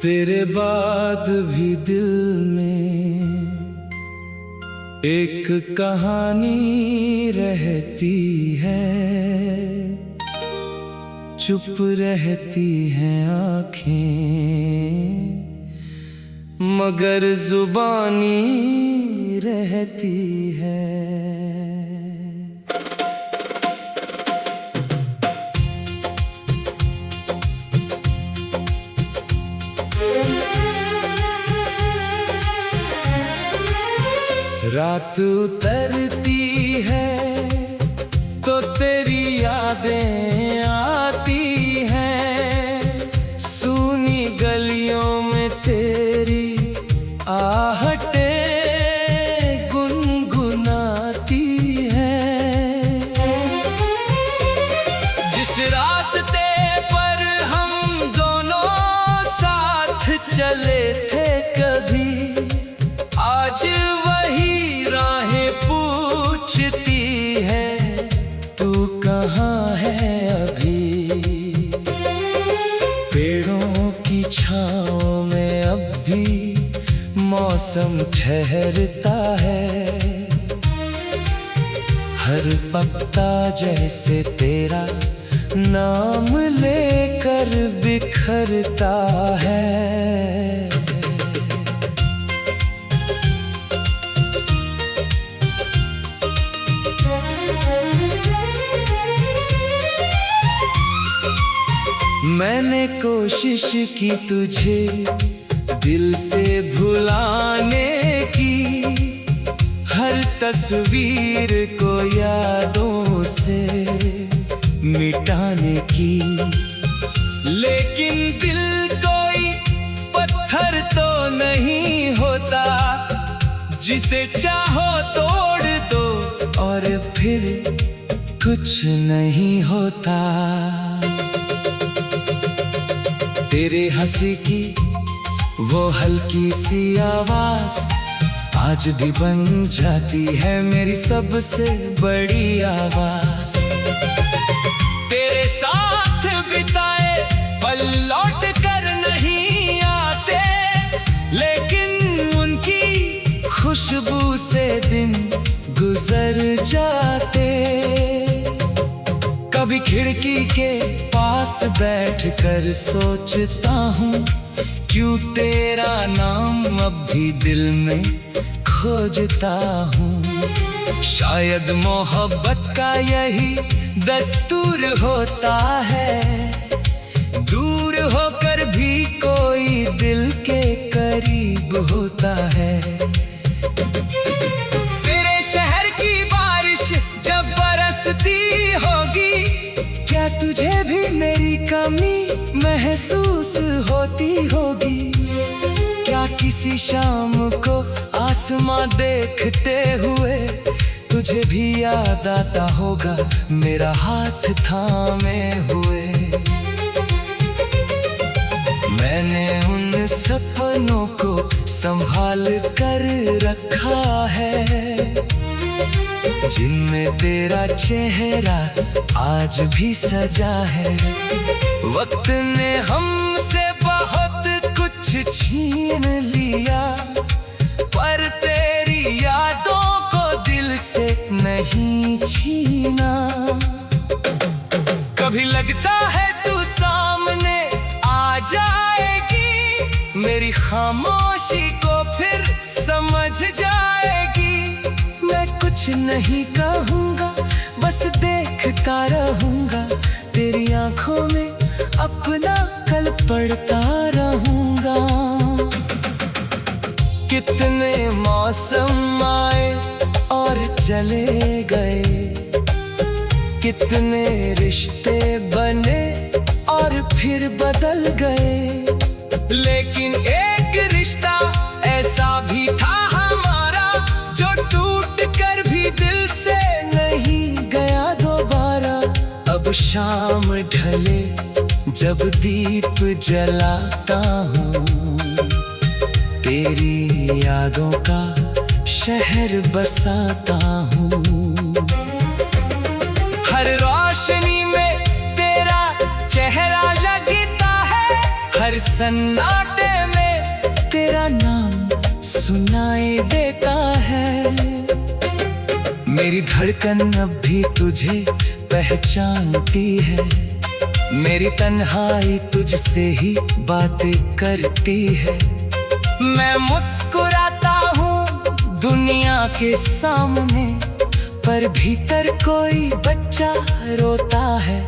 तेरे बाद भी दिल में एक कहानी रहती है, चुप रहती हैं आँखें मगर जुबानी रहती है। रात उतरती है तो तेरी यादें आती हैं, सूनी गलियों में तेरी आहटें गुनगुनाती हैं। जिस रास्ते पर हम दोनों साथ चले थे कभी, आज वही राहें पूछती है, तू कहाँ है अभी। पेड़ों की छाँव में अब भी मौसम ठहरता है, हर पत्ता जैसे तेरा नाम लेकर बिखरता है। मैंने कोशिश की तुझे दिल से भुलाने की, हर तस्वीर को यादों से मिटाने की, लेकिन दिल कोई पत्थर तो नहीं होता, जिसे चाहो तोड़ दो और फिर कुछ नहीं होता। तेरे हंसी की वो हल्की सी आवाज आज भी बन जाती है मेरी सबसे बड़ी आवाज। तेरे साथ बिताए पल लौट कर नहीं आते, लेकिन उनकी खुशबू से दिन गुजर जाते। कभी खिड़की के पास बैठकर सोचता हूँ, क्यों तेरा नाम अब भी दिल में खोजता हूँ। शायद मोहब्बत का यही दस्तूर होता है, दूर होकर भी कोई दिल के करीब होता है। तेरे शहर की बारिश जब बरसती होगी, क्या तुझे भी मेरी कमी महसूस होती होगी। क्या किसी शाम को आसमां देखते हुए तुझे भी याद आता होगा मेरा हाथ थामे हुए। मैंने उन सपनों को संभाल कर रखा है, जिनमें तेरा चेहरा आज भी सजा है। वक्त ने हमसे बहुत कुछ छीन लिया, पर तेरी यादों को दिल से नहीं छीना। कभी लगता है तू सामने आ जाएगी, मेरी खामोशी को फिर समझ जाएगी। मैं कुछ नहीं कहूँगा, बस देखता रहूँगा, तेरी आँखों में अपना कल पढ़ता रहूँगा। कितने मौसम आए और चले गए, कितने रिश्ते बने और फिर बदल गए, लेकिन एक रिश्ता ऐसा भी था हमारा, जो टूट कर भी दिल से नहीं गया दोबारा। अब शाम ढले जब दीप जलाता हूँ, तेरी यादों का शहर बसाता हूँ। हर रोशनी में तेरा चेहरा लगता है, हर सन्नाटे सुनाई देता है। मेरी धड़कन अब भी तुझे पहचानती है। मेरी तन्हाई तुझसे ही बातें करती है। मैं मुस्कुराता हूँ दुनिया के सामने, पर भीतर कोई बच्चा रोता है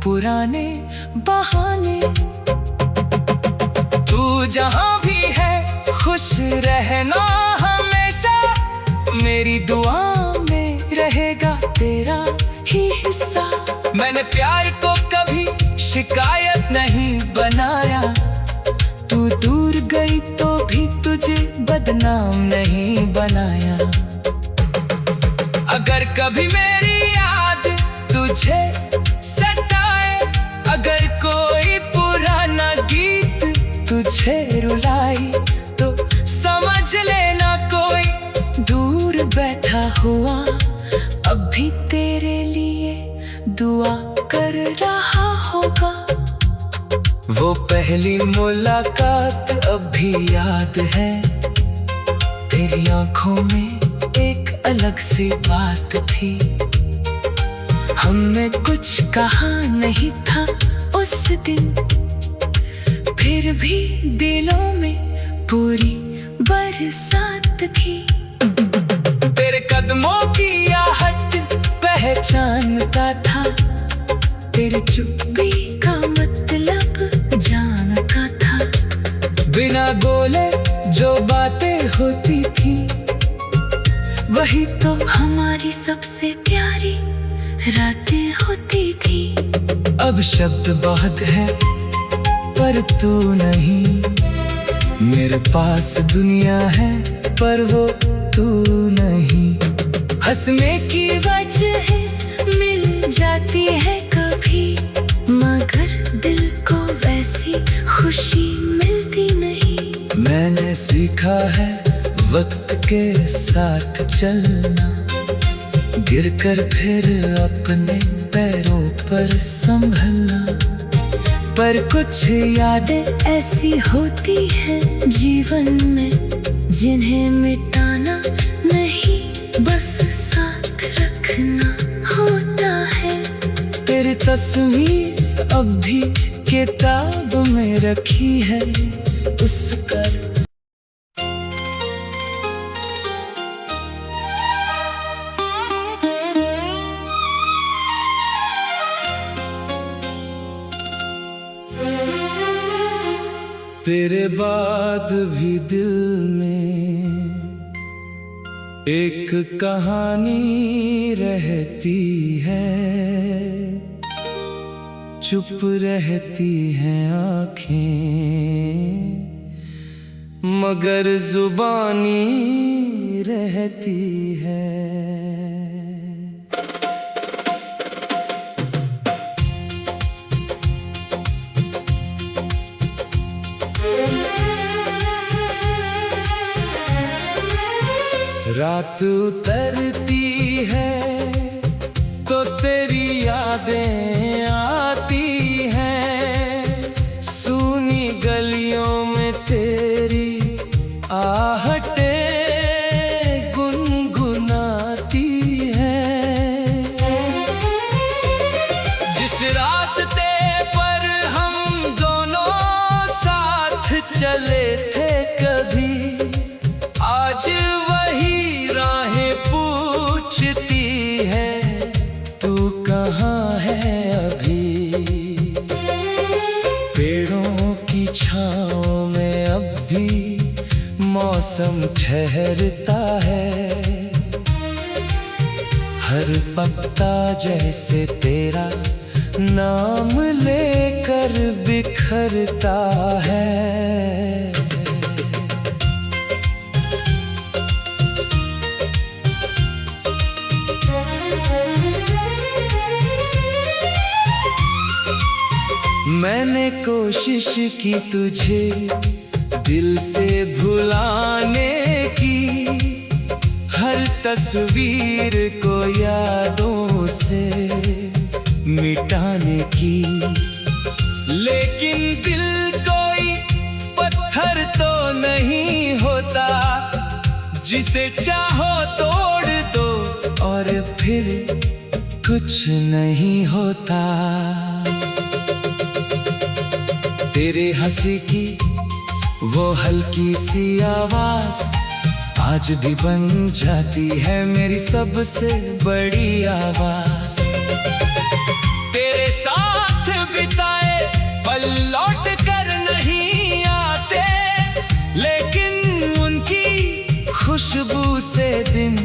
पुराने बहाने। तू जहाँ भी है खुश रहना हमेशा, मेरी दुआ में रहेगा तेरा ही हिस्सा। मैंने प्यार को कभी शिकायत नहीं बनाया, तू दूर गई तो भी तुझे बदनाम नहीं बनाया। अगर कभी मेरी याद तुझे सताए, अगर कोई पुराना गीत तुझे रुलाए, तो समझ लेना कोई दूर बैठा हुआ अब भी तेरे लिए दुआ कर रहा होगा। वो पहली मुलाकात अब भी याद है, तेरी आंखों में एक अलग सी बात थी। हमने कुछ कहा नहीं था उस दिन, फिर भी दिलों में पूरी बरसात थी। तेरे कदमों की आहट पहचानता था, तेरी चुप्पी का मतलब जानता था। बिना बोले जो बातें होती थी, वही तो हमारी सबसे प्यारी रातें होती थी। अब शब्द बहुत है पर तू नहीं, मेरे पास दुनिया है पर वो तू नहीं। हंसने की वजह मिल जाती है कभी, मगर दिल को वैसी खुशी मिलती नहीं। मैंने सीखा है वक्त के साथ चलना, गिरकर फिर अपने पैरों पर संभलना। पर कुछ यादें ऐसी होती हैं जीवन में, जिन्हें मिटाना नहीं बस साथ रखना होता है। तेरी तस्वीर अब भी किताब में रखी है, उसका तेरे बाद भी दिल में एक कहानी रहती है। चुप रहती हैं आँखें मगर जुबानी रहती है। रात उतरती है तो तेरी यादें आती हैं, सूनी गलियों में तेरी आहटें गुनगुनाती हैं। जिस रास्ते पर हम दोनों साथ चले थे कभी, आज वही राहें पूछती है, तू कहाँ है अभी। पेड़ों की छाँव में अब भी मौसम ठहरता है, हर पत्ता जैसे तेरा नाम लेकर बिखरता है। मैंने कोशिश की तुझे दिल से भुलाने की, हर तस्वीर को यादों से मिटाने की, लेकिन दिल कोई पत्थर तो नहीं होता जिसे चाहो तोड़ दो और फिर कुछ नहीं होता। तेरे हंसी की वो हल्की सी आवाज आज भी बन जाती है मेरी सबसे बड़ी आवाज। तेरे साथ बिताए पल लौट कर नहीं आते, लेकिन उनकी खुशबू से दिन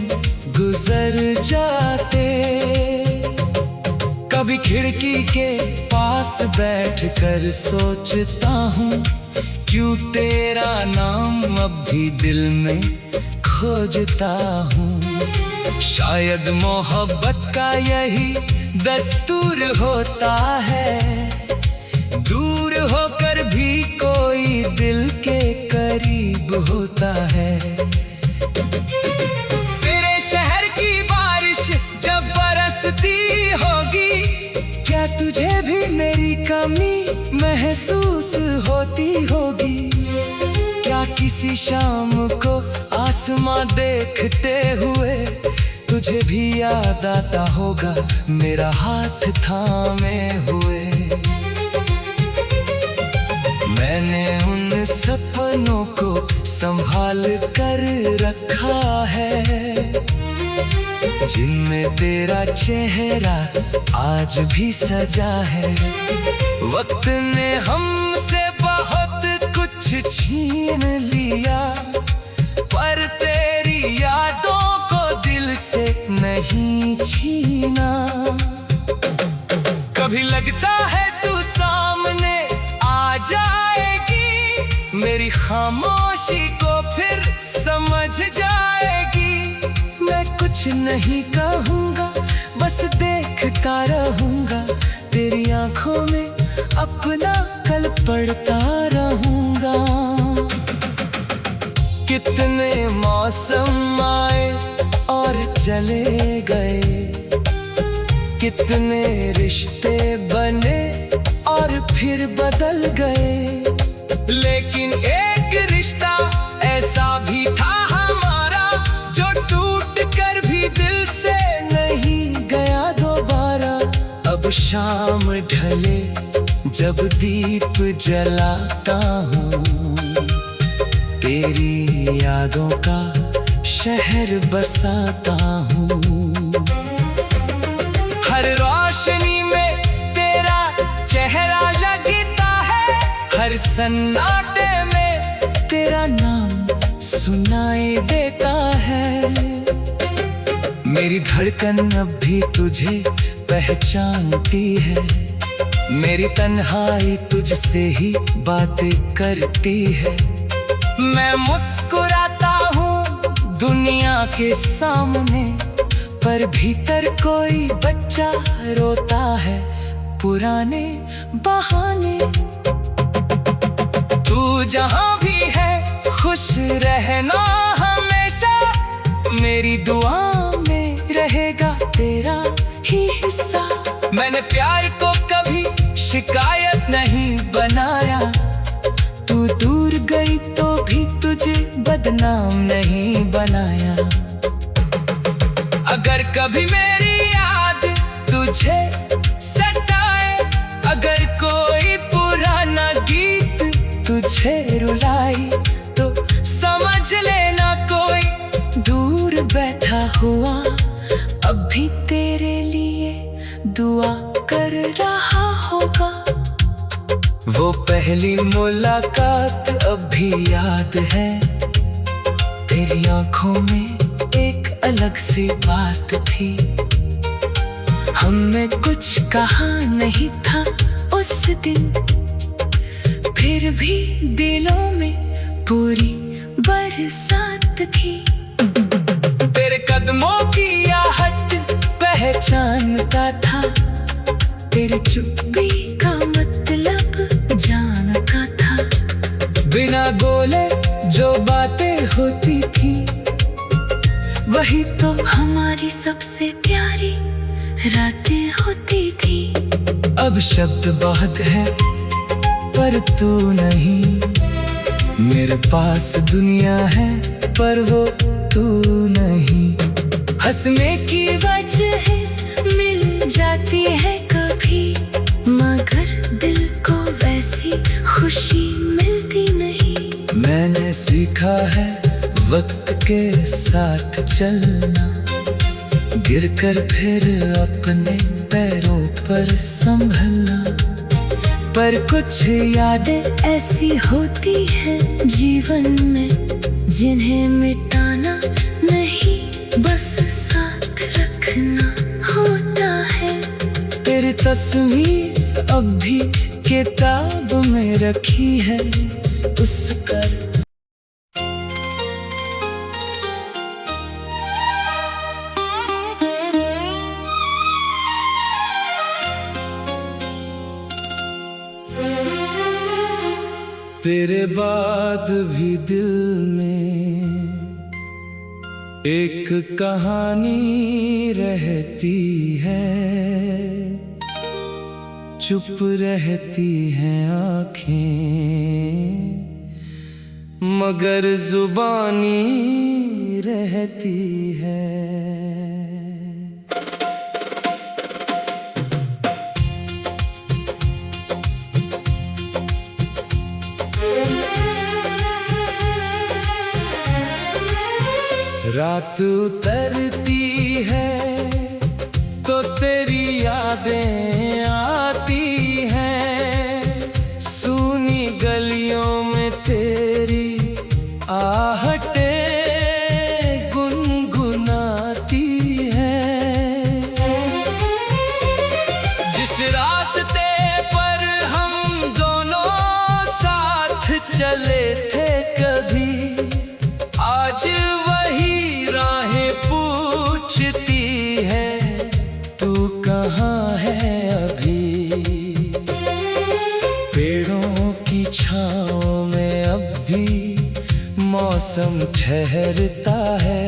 गुजर जाते। कभी खिड़की के पास बैठकर सोचता हूँ, क्यों तेरा नाम अब भी दिल में खोजता हूँ। शायद मोहब्बत का यही दस्तूर होता है, दूर होकर भी कोई दिल के करीब होता है। तेरे शहर की बारिश जब बरसती होगी, क्या तुझे भी मेरी कमी महसूस होती होगी? क्या किसी शाम को आसमां देखते हुए तुझे भी याद आता होगा मेरा हाथ थामे हुए? मैंने उन सपनों को संभाल कर रखा है, जिनमें तेरा चेहरा आज भी सजा है। वक्त ने हमसे बहुत कुछ छीन लिया, पर तेरी यादों को दिल से नहीं छीना। कभी लगता है तू सामने आ जाएगी, मेरी खामोशी को फिर समझ जाएगी। मैं कुछ नहीं कहूँगा, बस देखता रहूँगा, तेरी आंखों में अपना कल पढ़ता रहूँगा। कितने मौसम आए और चले गए, कितने रिश्ते बने और फिर बदल गए, लेकिन एक रिश्ता ऐसा भी था हमारा, जो टूट कर भी दिल से नहीं गया दोबारा। अब शाम ढले जब दीप जलाता हूँ, तेरी यादों का शहर बसाता हूँ। हर रोशनी में तेरा चेहरा लगता है, हर सन्नाटे में तेरा नाम सुनाई देता है। मेरी धड़कन अब भी तुझे पहचानती है, मेरी तन्हाई तुझसे ही बातें करती है। मैं मुस्कुराता हूँ दुनिया के सामने, पर भीतर कोई बच्चा रोता है पुराने बहाने। तू जहाँ भी है खुश रहना हमेशा, मेरी दुआ में रहेगा तेरा ही हिस्सा। मैंने प्यार को कभी शिकायत नहीं बनाया, तू दूर गई तो भी तुझे बदनाम नहीं बनाया। अगर कभी मेरी याद तुझे सताए, अगर कोई पुराना गीत तुझे रुलाए, तो समझ लेना कोई दूर बैठा हुआ अब भी तेरे लिए दुआ कर रहा होगा। वो पहली मुलाकात अब भी याद है, तेरी आंखों में एक अलग सी बात थी। हमने कुछ कहा नहीं था उस दिन, फिर भी दिलों में पूरी बरसात थी। तेरे कदमों की आहट पहचानता था, तेरे चुप्पी का मतलब जानता था। बिना बोले जो बातें होती थी, वही तो हमारी सबसे प्यारी रातें होती थी। अब शब्द बहुत है पर तू नहीं, मेरे पास दुनिया है पर वो तू नहीं। हंसने की वजह मिल जाती है कभी, मगर दिल को वैसी खुशी मिलती नहीं। मैंने सीखा है वक्त के साथ चलना, गिरकर फिर अपने पैरों पर संभलना। पर कुछ यादें ऐसी होती हैं जीवन में, जिन्हें मिटाना नहीं बस साथ रखना होता है। तेरी तस्वीर अब भी किताब में रखी है, उसका तेरे बाद भी दिल में एक कहानी रहती है, चुप रहती हैं आँखें मगर जुबानी रहती है। रात उतरती है तो तेरी यादें आती हैं, सूनी गलियों में तेरी आहटें गुनगुनाती हैं। जिस रास्ते पर हम दोनों साथ चले थे कभी, आज वही राहें पूछती है, तू कहाँ है अभी। पेड़ों की छाँव में अब भी मौसम ठहरता है,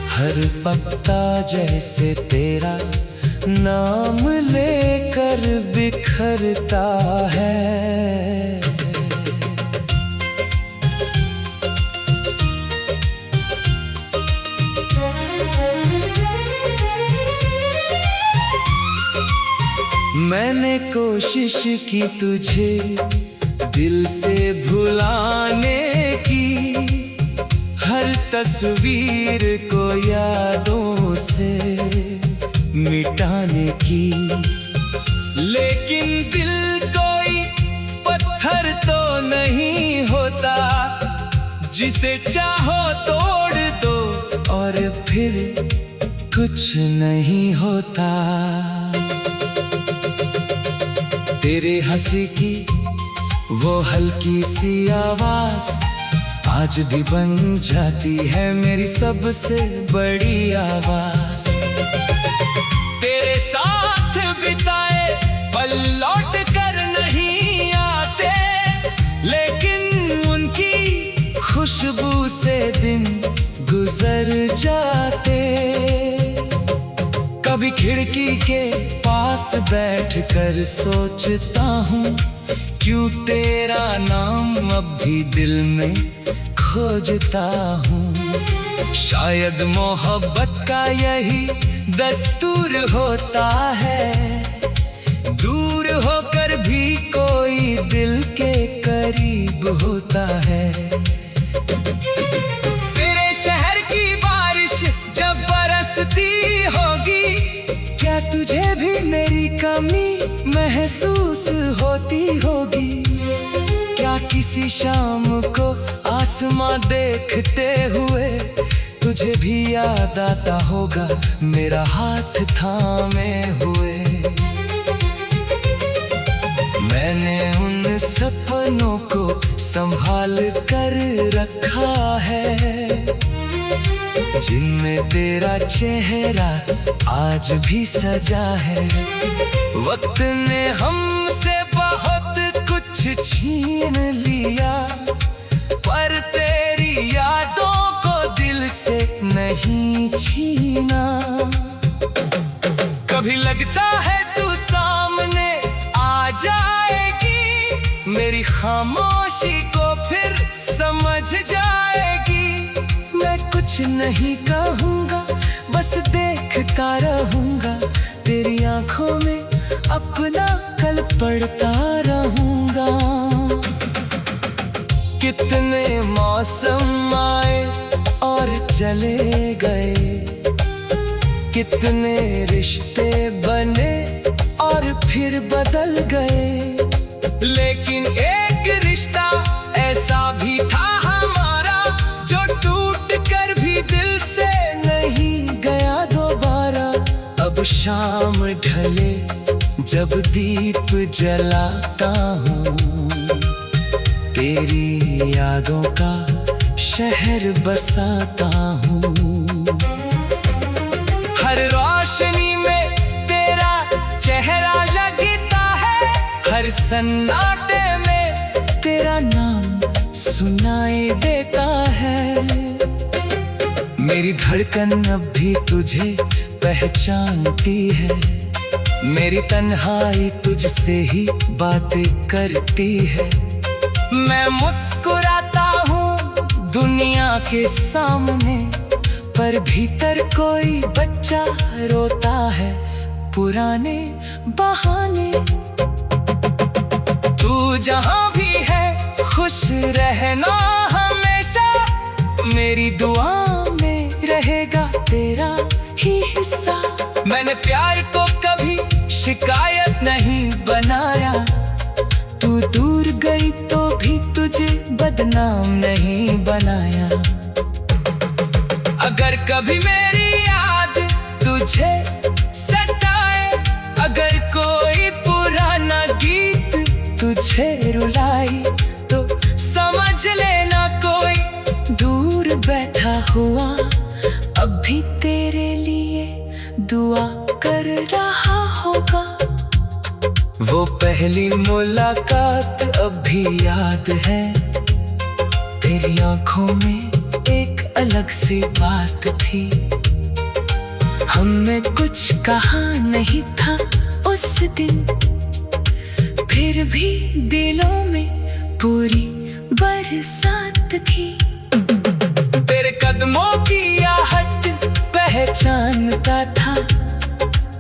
हर पत्ता जैसे तेरा नाम लेकर बिखरता है। मैंने कोशिश की तुझे दिल से भुलाने की, हर तस्वीर को यादों से मिटाने की, लेकिन दिल कोई पत्थर तो नहीं होता, जिसे चाहो तोड़ दो और फिर कुछ नहीं होता। तेरे हंसी की वो हल्की सी आवाज आज भी बन जाती है मेरी सबसे बड़ी आवाज। तेरे साथ बिताए पल लौट कर नहीं आते, लेकिन उनकी खुशबू से दिन गुजर जाते। कभी खिड़की के पास बैठकर सोचता हूँ, क्यों तेरा नाम अब भी दिल में खोजता हूँ। शायद मोहब्बत का यही दस्तूर होता है, दूर होकर भी कोई दिल के करीब होता है। तेरे शहर की बारिश जब बरसती होगी, क्या तुझे भी मेरी कमी महसूस होती होगी। क्या किसी शाम को आसमां देखते हुए तुझे भी याद आता होगा मेरा हाथ थामे हुए। मैंने उन सपनों को संभाल कर रखा है, जिनमें तेरा चेहरा आज भी सजा है। वक्त ने हमसे बहुत कुछ छीन लिया, पर तेरी यादों को दिल से नहीं छीना। कभी लगता है तू सामने आ जाएगी, मेरी खामोशी को फिर समझ जाएगी। कुछ नहीं कहूँगा, बस देखता रहूँगा तेरी आंखों में अपना कल पढ़ता रहूँगा। कितने मौसम आए और चले गए, कितने रिश्ते बने और फिर बदल गए, लेकिन एक रिश्ता ऐसा भी था हमारा जो टूट कर भी दिल से नहीं गया दोबारा। अब शाम ढले जब दीप जलाता हूँ, तेरी यादों का शहर बसाता हूँ। हर रोशनी में तेरा चेहरा लगता है, हर सन्नाटे में तेरा नाम सुनाई देता है। मेरी धड़कन अब भी तुझे पहचानती है, मेरी तन्हाई तुझसे ही बातें करती है। मैं मुस्कुराता हूँ दुनिया के सामने, पर भीतर कोई बच्चा रोता है पुराने बहाने। तू जहाँ भी है खुश रहना हमेशा, मेरी दुआ में रहेगा तेरा ही हिस्सा। मैंने प्यार को कभी शिकायत नहीं बनाया, तू दूर गई तो भी तुझे बदनाम नहीं बनाया। अगर कभी मेरी याद तुझे सताए, अगर कोई पुराना गीत तुझे रुलाए, तो समझ लेना कोई दूर बैठा हुआ अब भी तेरे लिए दुआ कर रहा होगा। वो पहली मुलाकात अब भी याद है, तेरी आंखों में एक अलग सी बात थी। हमने कुछ कहा नहीं था उस दिन, फिर भी दिलों में पूरी बरसात थी। तेरे कदमों की आहट पहचानता था,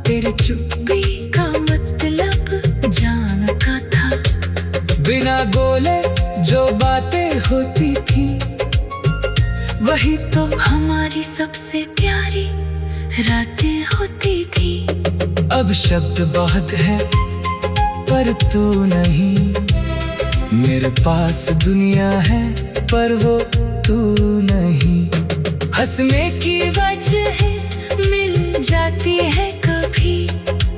तेरी चुप्पी का मतलब जानता था। बिना बोले जो बातें होती थी, वही तो हमारी सबसे प्यारी रातें होती थी। अब शब्द बहुत है पर तू नहीं, मेरे पास दुनिया है पर वो तू नहीं। हंसने की वजह मिल जाती है कभी,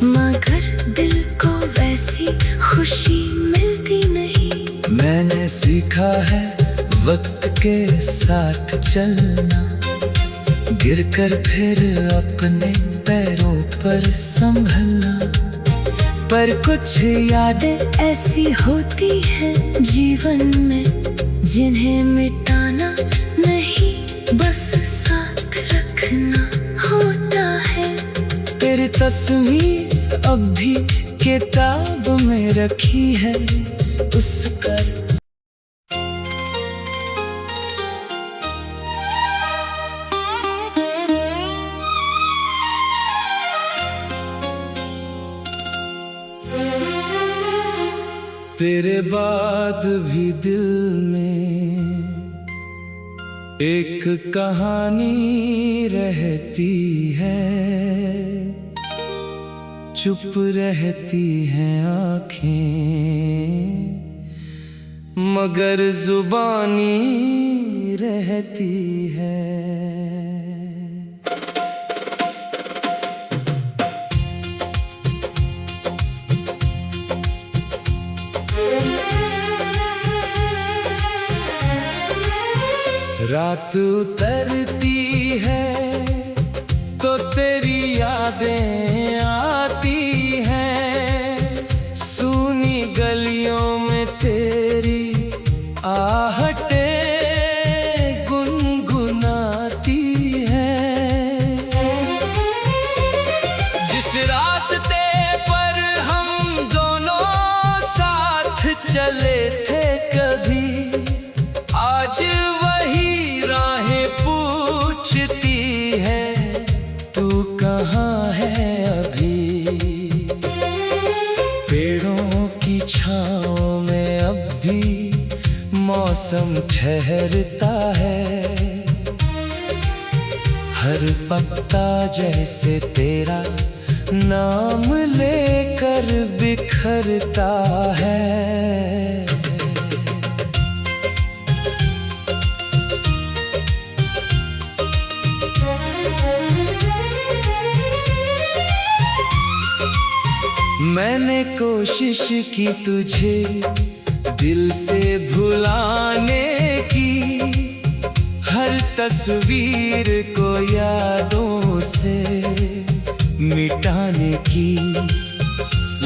मगर दिल को वैसी खुशी मिलती नहीं। मैंने सीखा है वक्त के साथ चलना, गिरकर फिर अपने पैरों पर संभलना। पर कुछ यादें ऐसी होती हैं जीवन में, जिन्हें मिटाना नहीं बस साथ रखना होता है। तेरी तस्वीर अब भी किताब में रखी है, उस पर तेरे बाद भी दिल में एक कहानी रहती है, चुप रहती हैं आँखें मगर जुबानी रहती है। रात उतरती है तो तेरी यादें आती हैं, सूनी गलियों में तेरी आहटें गुनगुनाती हैं। जिस रास्ते पर हम दोनों साथ चले थे कभी, आज वही राहें पूछ मौसम ठहरता है, हर पत्ता जैसे तेरा नाम लेकर बिखरता है। मैंने कोशिश की तुझे दिल से भुलाने की, हर तस्वीर को यादों से मिटाने की,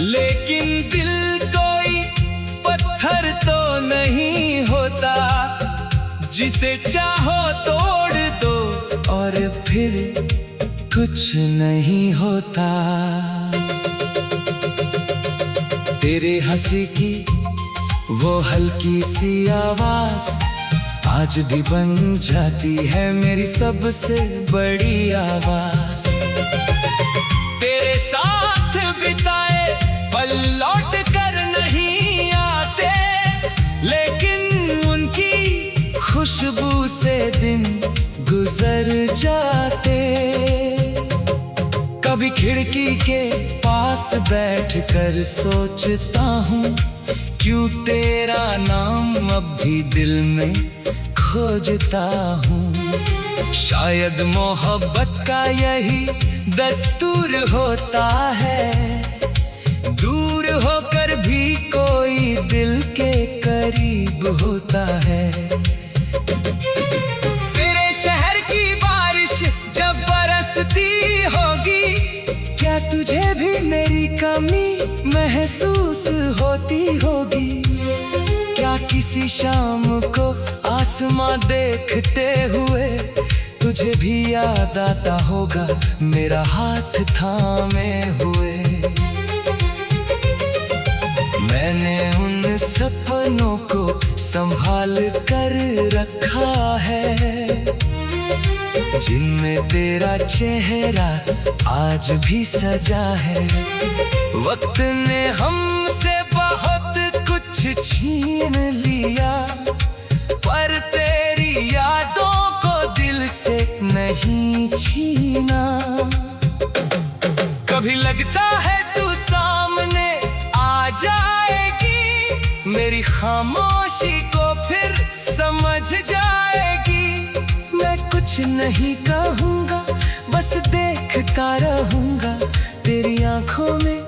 लेकिन दिल कोई पत्थर तो नहीं होता, जिसे चाहो तोड़ दो और फिर कुछ नहीं होता। तेरे हंसी की वो हल्की सी आवाज आज भी बन जाती है मेरी सबसे बड़ी आवाज। तेरे साथ बिताए पल लौट कर नहीं आते, लेकिन उनकी खुशबू से दिन गुजर जाते। कभी खिड़की के पास बैठकर सोचता हूँ, क्यों तेरा नाम अब भी दिल में खोजता हूँ। शायद मोहब्बत का यही दस्तूर होता है, दूर होकर भी कोई दिल के करीब होता है। तेरे शहर की बारिश जब बरसती होगी, क्या तुझे भी मेरी कमी महसूस होती होगी? क्या किसी शाम को आसमां देखते हुए तुझे भी याद आता होगा मेरा हाथ थामे हुए? मैंने उन सपनों को संभाल कर रखा है, जिनमें तेरा चेहरा आज भी सजा है। वक्त ने हमसे बहुत कुछ छीन लिया, पर तेरी यादों को दिल से नहीं छीना। कभी लगता है तू सामने आ जाएगी, मेरी खामोशी को फिर समझ जाएगी। मैं कुछ नहीं कहूँगा, बस देखता रहूँगा, तेरी आंखों में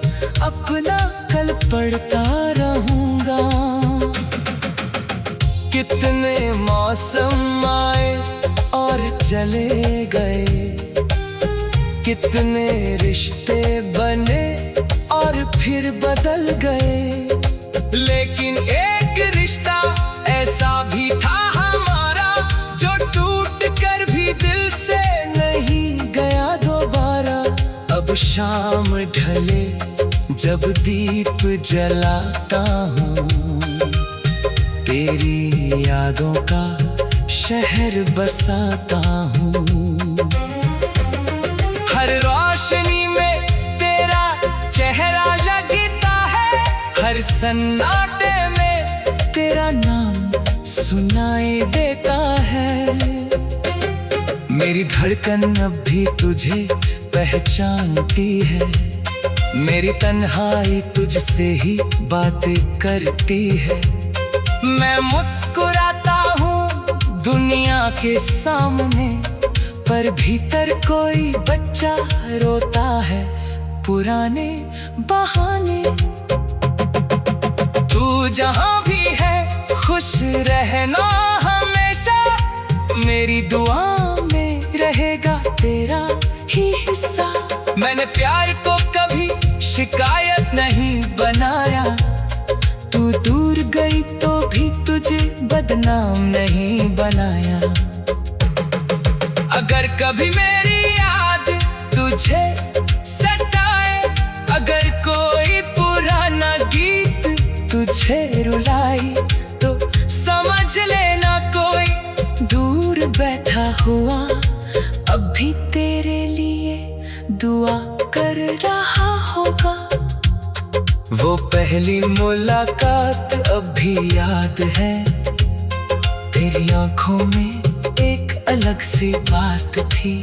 अपना कल पढ़ता रहूँगा। कितने मौसम आए और चले गए, कितने रिश्ते बने और फिर बदल गए, लेकिन एक रिश्ता ऐसा भी था हमारा, जो टूट कर भी दिल से नहीं गया दोबारा। अब शाम ढले जब दीप जलाता हूँ, तेरी यादों का शहर बसाता हूँ। हर रोशनी में तेरा चेहरा लगता है, हर सन्नाटे में तेरा नाम सुनाई देता है। मेरी धड़कन अब भी तुझे पहचानती है, मेरी तन्हाई तुझसे ही बातें करती है। मैं मुस्कुराता हूँ दुनिया के सामने, पर भीतर कोई बच्चा रोता है पुराने बहाने। तू जहाँ भी है खुश रहना हमेशा, मेरी दुआ में रहेगा तेरा ही हिस्सा। मैंने प्यार को कभी शिकायत नहीं बनाया, तू दूर गई तो भी तुझे बदनाम नहीं बनाया। अगर कभी मेरी याद तुझे सताए, अगर कोई पुराना गीत तुझे रुलाए, तो समझ लेना कोई दूर बैठा हुआ अब भी तेरे लिए दुआ कर रहा होगा। वो पहली मुलाकात अब भी याद है, तेरी आंखों में एक अलग सी बात थी।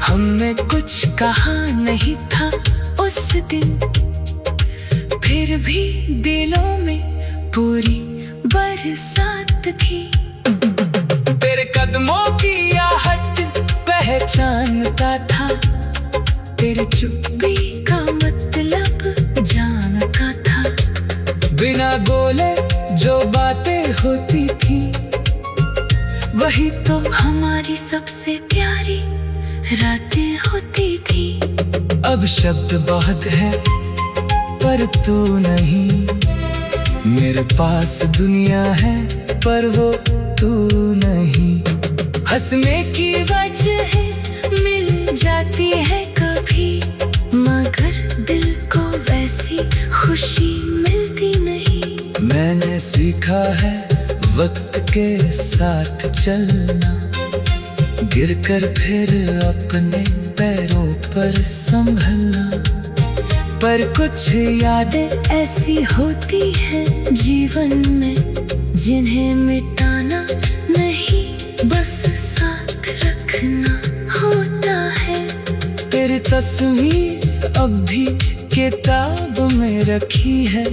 हमने कुछ कहा नहीं था उस दिन, फिर भी दिलों में पूरी बरसात थी। तेरे कदमों की आहट पहचानता था, तेरी चुप्पी का मतलब जानता था। बिना बोले जो बातें होती थी, वही तो हमारी सबसे प्यारी रातें होती थी। अब शब्द बहुत है पर तू नहीं, मेरे पास दुनिया है पर वो तू नहीं। हंसने की वजह मिल जाती है कभी, मगर दिल को वैसी खुशी मिलती नहीं। मैंने सीखा है वक्त के साथ चलना, गिरकर फिर अपने पैरों पर संभलना। पर कुछ यादें ऐसी होती हैं जीवन में, जिन्हें मिटाना नहीं बस साथ रखना होता है। तेरी तस्वीर अब भी किताब में रखी है,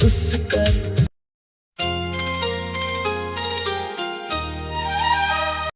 उसका